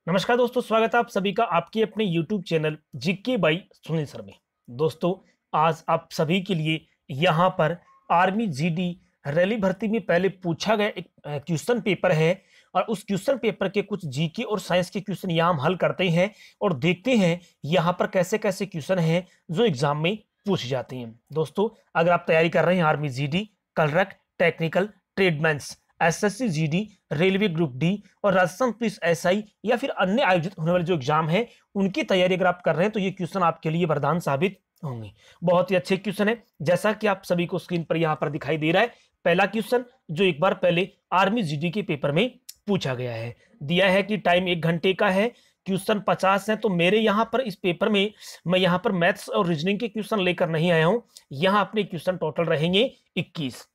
नमस्कार दोस्तों, स्वागत है आप सभी का आपके अपने YouTube channel GK by Sunil sir में। दोस्तों, आज आप सभी के लिए यहाँ पर आर्मी जीडी रैली भर्ती में पहले पूछा गया एक क्वेश्चन पेपर है और उस क्वेश्चन पेपर के कुछ जीके और साइंस के क्वेश्चन यहाँ हम हल करते हैं और देखते हैं यहाँ पर कैसे कैसे क्वेश्चन हैं जो एग्जाम में पूछे जाते हैं। दोस्तों, अगर आप तैयारी कर रहे हैं army GD, clerk, technical, tradesmen, SSC GD, railway group D और राजस्थान पुलिस एसआई या फिर अन्य आयोजित होने वाले जो एग्जाम है उनकी तैयारी अगर आप कर रहे हैं तो ये क्वेश्चन आपके लिए वरदान साबित होंगे। बहुत ही अच्छे क्वेश्चन है, जैसा कि आप सभी को स्क्रीन पर यहाँ पर दिखाई दे रहा है। पहला क्वेश्चन जो एक बार पहले आर्मी जीडी के पेपर में पूछा गया है, दिया है कि टाइम 1 घंटे का है, क्वेश्चन 50 है। तो मेरे यहाँ पर इस पेपर में मैं यहाँ पर मैथ्स और रीजनिंग के क्वेश्चन लेकर नहीं आया हूं। यहाँ अपने क्वेश्चन टोटल रहेंगे 21।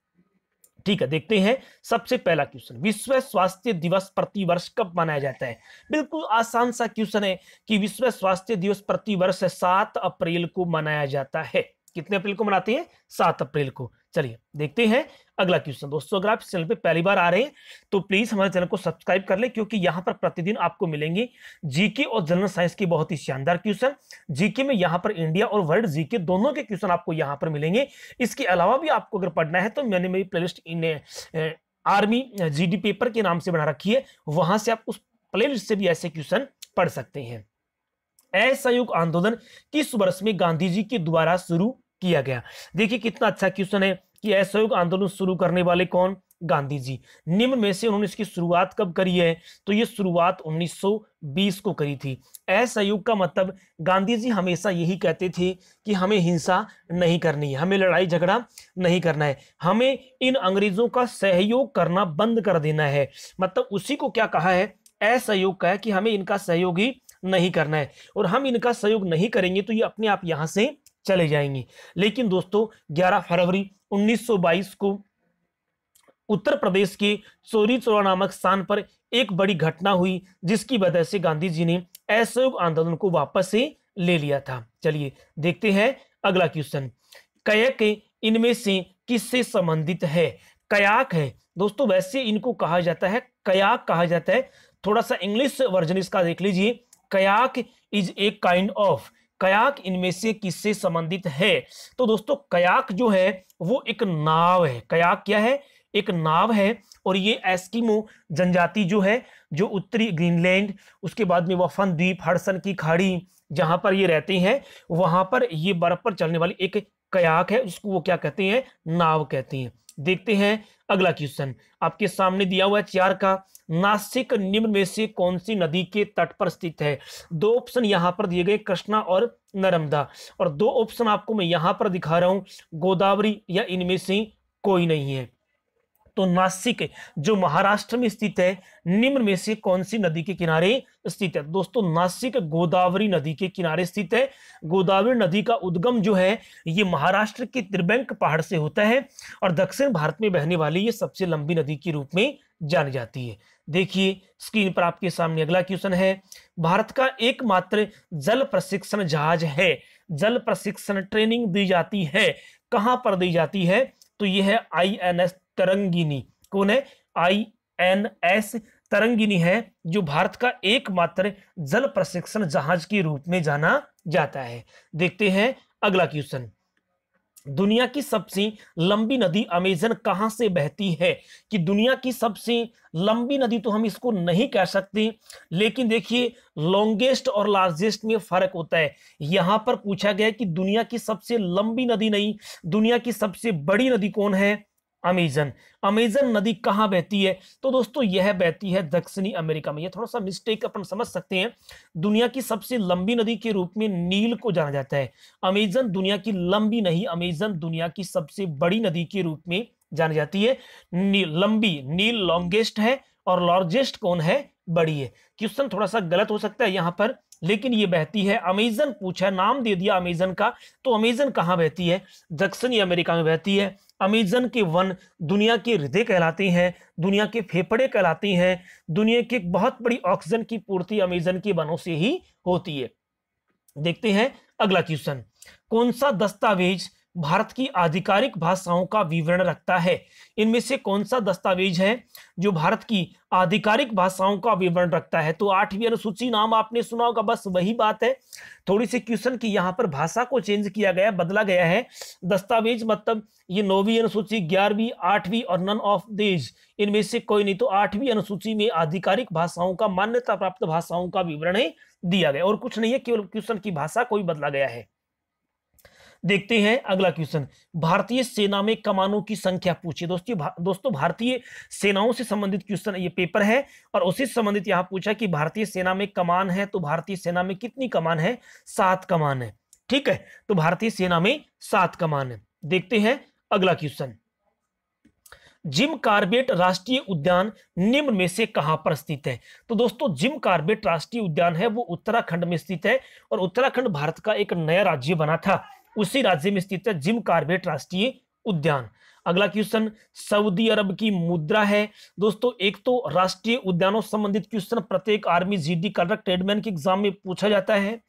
ठीक है, देखते हैं सबसे पहला क्वेश्चन, विश्व स्वास्थ्य दिवस प्रति वर्ष कब मनाया जाता है। बिल्कुल आसान सा क्वेश्चन है कि विश्व स्वास्थ्य दिवस प्रति वर्ष 7 अप्रैल को मनाया जाता है। कितने अप्रैल को मनाते हैं? 7 अप्रैल को। चलिए देखते हैं अगला क्वेश्चन। दोस्तों, अगर आप इस चैनल पे पहली बार आ रहे हैं तो प्लीज हमारे चैनल को सब्सक्राइब कर ले, क्योंकि यहाँ पर प्रतिदिन आपको मिलेंगे जीके और जनरल साइंस की बहुत ही शानदार क्वेश्चन। जीके में यहाँ पर इंडिया और वर्ल्ड जीके दोनों के क्वेश्चन आपको यहाँ पर मिलेंगे। इसके अलावा भी आपको अगर पढ़ना है तो मैंने मेरी प्लेलिस्ट आर्मी जीडी पेपर के नाम से बना रखी है, वहां से आप उस प्लेलिस्ट से भी ऐसे क्वेश्चन पढ़ सकते हैं। असहयोग आंदोलन किस वर्ष में गांधी जी के द्वारा शुरू किया गया? देखिए कितना अच्छा क्वेश्चन है कि असहयोग आंदोलन शुरू करने वाले कौन? गांधी जी। निम्न में से उन्होंने इसकी शुरुआत कब करी है? तो ये शुरुआत 1920 को करी थी। असहयोग का मतलब गांधी जी हमेशा यही कहते थे कि हमें हिंसा नहीं करनी है, हमें लड़ाई झगड़ा नहीं करना है, हमें इन अंग्रेजों का सहयोग करना बंद कर देना है। मतलब उसी को क्या कहा है? असहयोग का है कि हमें इनका सहयोग ही नहीं करना है और हम इनका सहयोग नहीं करेंगे तो ये अपने आप यहां से चले जाएंगे। लेकिन दोस्तों 11 फरवरी 1922 को उत्तर प्रदेश के चौरी चौरा नामक स्थान पर एक बड़ी घटना हुई, जिसकी वजह से गांधी जी ने असहयोग आंदोलन को वापस से ले लिया था। चलिए देखते हैं अगला क्वेश्चन। कयाक इनमें से किससे संबंधित है? कयाक है दोस्तों, वैसे इनको कहा जाता है कयाक कहा जाता है। थोड़ा सा इंग्लिश वर्जन इसका देख लीजिए। Kayak is a kind of, kayak इनमें से किससे संबंधित है? तो दोस्तों कयाक जो है वो एक नाव है। कयाक क्या है? एक नाव है और ये एस्किमो जनजाति जो है, जो उत्तरी ग्रीनलैंड, उसके बाद में वफन द्वीप, हडसन की खाड़ी जहां पर ये रहते हैं, वहां पर ये बर्फ पर चलने वाली एक कयाक है, उसको वो क्या कहते हैं? नाव कहते हैं। देखते हैं अगला क्वेश्चन, आपके सामने दिया हुआ है 4 का। नासिक निम्न में से कौन सी नदी के तट पर स्थित है? 2 ऑप्शन यहां पर दिए गए, कृष्णा और नर्मदा, और 2 ऑप्शन आपको मैं यहां पर दिखा रहा हूं, गोदावरी या इनमें से कोई नहीं है। तो नासिक जो महाराष्ट्र में स्थित है, निम्न में से कौन सी नदी के किनारे स्थित है? दोस्तों नासिक गोदावरी नदी के किनारे स्थित है। गोदावरी नदी का उद्गम जो है ये महाराष्ट्र के त्रिबंक पहाड़ से होता है और दक्षिण भारत में बहने वाली ये सबसे लंबी नदी के रूप में जानी जाती है। देखिए स्क्रीन पर आपके सामने अगला क्वेश्चन है। भारत का एकमात्र जल प्रशिक्षण जहाज है, जल प्रशिक्षण ट्रेनिंग दी जाती है, कहां पर दी जाती है? तो यह है INS तरंगिनी। कौन है? INS तरंगिनी है, जो भारत का एकमात्र जल प्रशिक्षण जहाज के रूप में जाना जाता है। देखते हैं अगला क्वेश्चन। दुनिया की सबसे लंबी नदी अमेजन कहां से बहती है? कि दुनिया की सबसे लंबी नदी तो हम इसको नहीं कह सकते, लेकिन देखिए लॉन्गेस्ट और लार्जेस्ट में फर्क होता है। यहां पर पूछा गया कि दुनिया की सबसे लंबी नदी नहीं, दुनिया की सबसे बड़ी नदी कौन है? अमेजन। अमेजन नदी कहां बहती है? तो दोस्तों यह बहती है दक्षिणी अमेरिका में। यह थोड़ा सा मिस्टेक अपन समझ सकते हैं। दुनिया की सबसे लंबी नदी के रूप में नील को जाना जाता है। अमेजन दुनिया की लंबी नहीं, अमेजन दुनिया की सबसे बड़ी नदी के रूप में जानी जाती है। लंबी नील लॉन्गेस्ट है और लार्जेस्ट कौन है? बड़ी है। क्वेश्चन थोड़ा सा गलत हो सकता है यहां पर, लेकिन ये बहती है, अमेजन पूछा, नाम दे दिया अमेजन का, तो अमेजन कहां बहती है? दक्षिणी अमेरिका में बहती है। अमेजन के वन दुनिया के हृदय कहलाते हैं, दुनिया के फेफड़े कहलाते हैं, दुनिया की बहुत बड़ी ऑक्सीजन की पूर्ति अमेजन के वनों से ही होती है। देखते हैं अगला क्वेश्चन। कौन सा दस्तावेज भारत की आधिकारिक भाषाओं का विवरण रखता है? इनमें से कौन सा दस्तावेज है जो भारत की आधिकारिक भाषाओं का विवरण रखता है? तो 8वीं अनुसूची नाम आपने सुना होगा, बस वही बात है। थोड़ी सी क्वेश्चन की यहाँ पर भाषा को चेंज किया गया, बदला गया है। दस्तावेज मतलब ये 9वीं अनुसूची, 11वीं, 8वीं और नन ऑफ दीज, इनमें से कोई नहीं। तो 8वीं अनुसूची में आधिकारिक भाषाओं का, मान्यता प्राप्त भाषाओं का विवरण दिया गया, और कुछ नहीं है, केवल क्वेश्चन की भाषा कोई बदला गया है। देखते हैं अगला क्वेश्चन। भारतीय सेना में कमानों की संख्या पूछी। दोस्तों भारतीय सेनाओं से संबंधित क्वेश्चन ये पेपर है, और उसी से संबंधित यहां पूछा कि भारतीय सेना में कमान है, तो भारतीय सेना में कितनी कमान है? 7 कमान है। ठीक है, तो भारतीय सेना में 7 कमान है। देखते हैं अगला क्वेश्चन। जिम कॉर्बेट राष्ट्रीय उद्यान निम्न में से कहां पर स्थित है? तो दोस्तों जिम कॉर्बेट राष्ट्रीय उद्यान है वो उत्तराखंड में स्थित है, और उत्तराखंड भारत का एक नया राज्य बना था, उसी राज्य में स्थित है जिम कॉर्बेट राष्ट्रीय उद्यान। अगला क्वेश्चन, सऊदी अरब की मुद्रा है। दोस्तों एक तो राष्ट्रीय उद्यानों संबंधित क्वेश्चन प्रत्येक आर्मी, जीडी, कलर, ट्रेडमैन के एग्जाम में पूछा जाता है,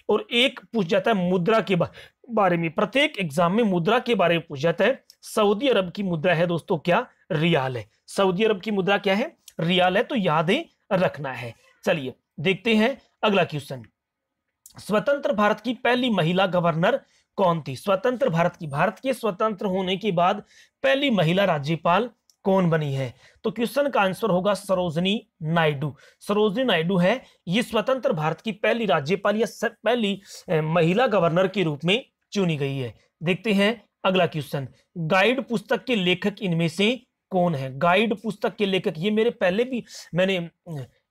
और एक पूछ जाता है मुद्रा के बारे में। प्रत्येक एग्जाम में मुद्रा के बारे में पूछ जाता है। सऊदी अरब की मुद्रा है दोस्तों क्या? रियाल है। सऊदी अरब की मुद्रा क्या है? रियाल है, तो याद रखना है। चलिए देखते हैं अगला क्वेश्चन। स्वतंत्र भारत की पहली महिला गवर्नर कौन थी? स्वतंत्र भारत के स्वतंत्र होने के बाद पहली महिला राज्यपाल कौन बनी है? तो क्वेश्चन का आंसर होगा सरोजिनी नायडू। सरोजिनी नायडू है ये स्वतंत्र भारत की पहली राज्यपाल या पहली महिला गवर्नर के रूप में चुनी गई है। देखते हैं अगला क्वेश्चन। गाइड पुस्तक के लेखक इनमें से कौन है? गाइड पुस्तक के लेखक, ये मेरे पहले भी मैंने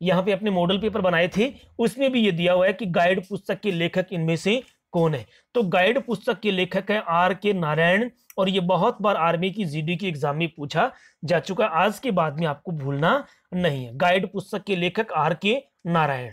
यहाँ पे अपने मॉडल पेपर बनाए थे, उसमें भी ये दिया हुआ है कि गाइड पुस्तक के लेखक इनमें से कौन है। तो गाइड पुस्तक के लेखक है R.K. नारायण, और ये बहुत बार आर्मी की जीडी की एग्जाम में पूछा जा चुका है, आज के बाद में आपको भूलना नहीं है। गाइड पुस्तक के लेखक R.K. नारायण।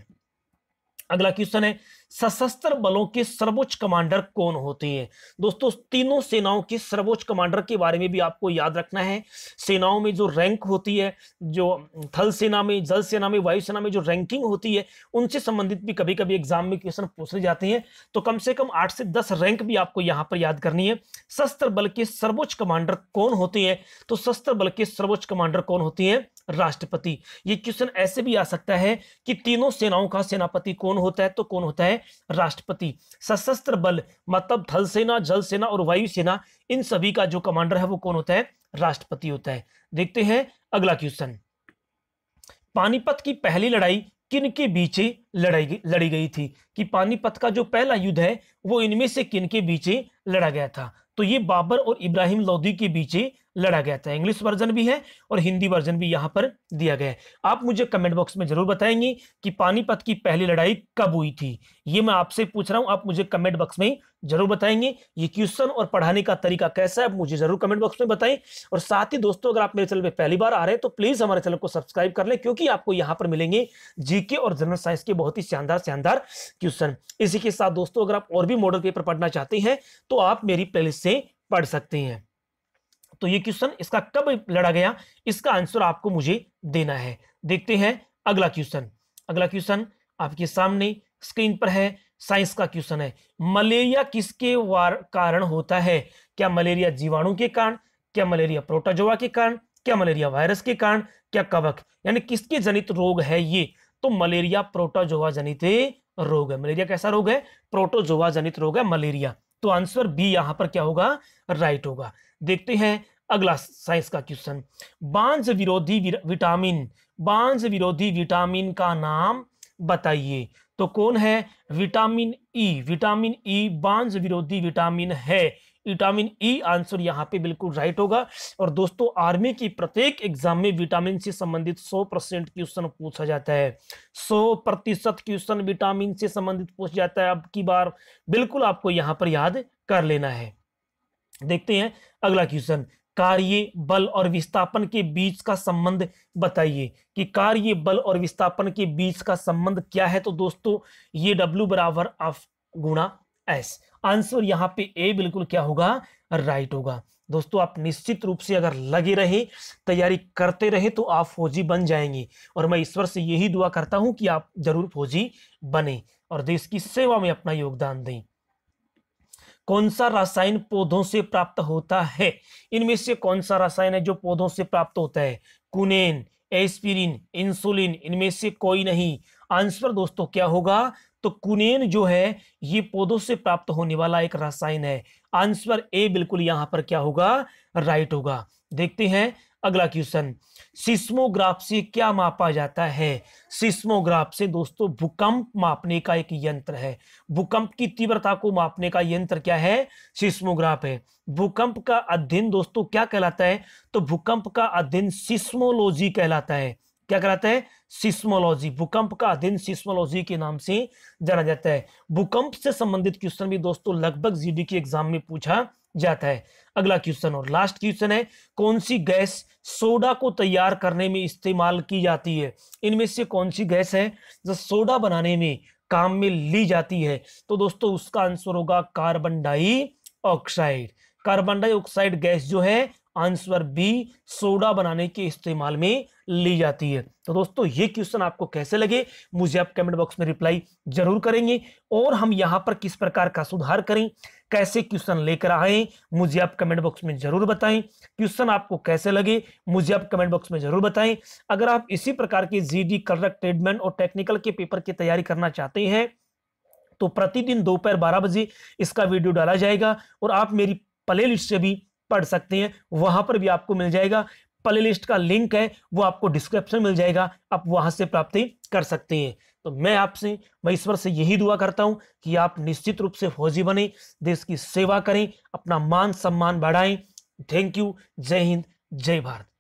अगला क्वेश्चन है, सशस्त्र बलों के सर्वोच्च कमांडर कौन होते हैं? दोस्तों तीनों सेनाओं के सर्वोच्च कमांडर के बारे में भी आपको याद रखना है। सेनाओं में जो रैंक होती है, जो थल सेना में, जल सेना में, वायु सेना में जो रैंकिंग होती है, उनसे संबंधित भी कभी कभी एग्जाम में क्वेश्चन पूछे जाते हैं। तो कम से कम 8 से 10 रैंक भी आपको यहां पर याद करनी है। सशस्त्र बल के सर्वोच्च कमांडर कौन होते हैं? तो सशस्त्र बल के सर्वोच्च कमांडर कौन होते हैं? राष्ट्रपति। ये क्वेश्चन ऐसे भी आ सकता है कि तीनों सेनाओं का सेनापति कौन होता है? तो कौन होता है? राष्ट्रपति। सशस्त्र बल मतलब थल सेना, जल सेना और वायु सेना, इन सभी का जो कमांडर है वो कौन होता है? राष्ट्रपति होता है। देखते हैं अगला क्वेश्चन। पानीपत की पहली लड़ाई किन के बीच लड़ी गई थी? कि पानीपत का जो पहला युद्ध है वो इनमें से किन के बीच लड़ा गया था? तो ये बाबर और इब्राहिम लोदी के बीच लड़ा गया था। इंग्लिश वर्जन भी है और हिंदी वर्जन भी यहां पर दिया गया है। आप मुझे कमेंट बॉक्स में जरूर बताएंगे कि पानीपत की पहली लड़ाई कब हुई थी। ये मैं आपसे पूछ रहा हूं, आप मुझे कमेंट बॉक्स में जरूर बताएंगे। ये क्वेश्चन और पढ़ाने का तरीका कैसा है मुझे जरूर कमेंट बॉक्स में बताएं। और साथ ही दोस्तों अगर आप मेरे चैनल पे पहली बार आ रहे हैं तो प्लीज हमारे चैनल को सब्सक्राइब कर लें, क्योंकि आपको यहाँ पर मिलेंगे जीके और जनरल साइंस के बहुत ही शानदार क्वेश्चन। इसी के साथ दोस्तों अगर आप और भी मॉडल पेपर पढ़ना चाहते हैं तो आप मेरी प्लेलिस्ट से पढ़ सकते हैं। तो ये क्वेश्चन इसका कब लड़ा गया, इसका आंसर आपको मुझे देना है। देखते हैं अगला क्वेश्चन। अगला क्वेश्चन आपके सामने स्क्रीन पर है, साइंस का क्वेश्चन है। मलेरिया किसके कारण होता है? क्या मलेरिया जीवाणु के कारण, क्या मलेरिया प्रोटोजोआ के कारण, क्या मलेरिया वायरस के कारण, क्या कवक, यानी किसके जनित रोग है ये? तो मलेरिया प्रोटोजोआ जनित रोग है। मलेरिया कैसा रोग है? प्रोटोजोआ जनित रोग है मलेरिया। तो आंसर बी यहां पर क्या होगा? राइट होगा। देखते हैं अगला साइंस का क्वेश्चन। बांझ विरोधी विटामिन का नाम बताइए। तो कौन है? Vitamin E. विटामिन ई बांझ विरोधी विटामिन है। विटामिन ई आंसर यहां पे बिल्कुल राइट होगा। और दोस्तों आर्मी की प्रत्येक एग्जाम में विटामिन से संबंधित 100% क्वेश्चन पूछा जाता है। 100% क्वेश्चन विटामिन से संबंधित पूछ जाता है। अब की बार बिल्कुल आपको यहां पर याद कर लेना है। देखते हैं अगला क्वेश्चन। कार्य बल और विस्थापन के बीच का संबंध बताइए। कि कार्य बल और विस्थापन के बीच का संबंध क्या है? तो दोस्तों ये W बराबर F गुणा S। आंसर यहां पे ए बिल्कुल क्या होगा? राइट होगा। दोस्तों आप निश्चित रूप से अगर लगे रहे, तैयारी करते रहे तो आप फौजी बन जाएंगे। और मैं ईश्वर से यही दुआ करता हूं कि आप जरूर फौजी बने और देश की सेवा में अपना योगदान दें। कौन सा रसायन पौधों से प्राप्त होता है? इनमें से कौन सा रसायन है जो पौधों से प्राप्त होता है? कुनेन, एस्पिरिन, इंसुलिन, इनमें से कोई नहीं। आंसर दोस्तों क्या होगा? तो कुनेन जो है ये पौधों से प्राप्त होने वाला एक रसायन है। आंसर ए बिल्कुल यहां पर क्या होगा? राइट होगा। देखते हैं अगला क्वेश्चन। सिस्मोग्राफ से क्या मापा जाता है? सिस्मोग्राफ से दोस्तों भूकंप मापने का एक यंत्र है। भूकंप की तीव्रता को मापने का यंत्र क्या है? सिस्मोग्राफ है। भूकंप का अध्ययन दोस्तों क्या कहलाता है? तो भूकंप का अध्ययन सिस्मोलॉजी कहलाता है। क्या कहलाता है? सिस्मोलॉजी। भूकंप का अध्ययन सिस्मोलॉजी के नाम से जाना जाता है। भूकंप से संबंधित क्वेश्चन भी दोस्तों लगभग जीडी के एग्जाम में पूछा जाता है। अगला क्वेश्चन और लास्ट क्वेश्चन है, कौन सी गैस सोडा को तैयार करने में इस्तेमाल की जाती है? इनमें से कौन सी गैस है जो सोडा बनाने में काम में ली जाती है? तो दोस्तों उसका आंसर होगा carbon dioxide. Carbon dioxide gas जो है आंसर बी सोडा बनाने के इस्तेमाल में ली जाती है। तो दोस्तों ये क्वेश्चन आपको कैसे लगे मुझे आप कमेंट बॉक्स में रिप्लाई जरूर करेंगे, और हम यहां पर किस प्रकार का सुधार करें, कैसे क्वेश्चन लेकर आए मुझे आप कमेंट बॉक्स में जरूर बताएं। क्वेश्चन आपको कैसे लगे मुझे आप कमेंट बॉक्स में जरूर बताएं। अगर आप इसी प्रकार के जीडी, कलरक, ट्रेडमैन और टेक्निकल के पेपर की तैयारी करना चाहते हैं तो प्रतिदिन दोपहर 12 बजे इसका वीडियो डाला जाएगा, और आप मेरी प्ले लिस्ट से भी पढ़ सकते हैं। वहां पर भी आपको मिल जाएगा, प्ले लिस्ट का लिंक है वो आपको डिस्क्रिप्शन में मिल जाएगा, आप वहां से प्राप्ति कर सकते हैं। तो मैं ईश्वर से यही दुआ करता हूं कि आप निश्चित रूप से फौजी बने, देश की सेवा करें, अपना मान सम्मान बढ़ाएं। Thank you. जय हिंद, जय भारत।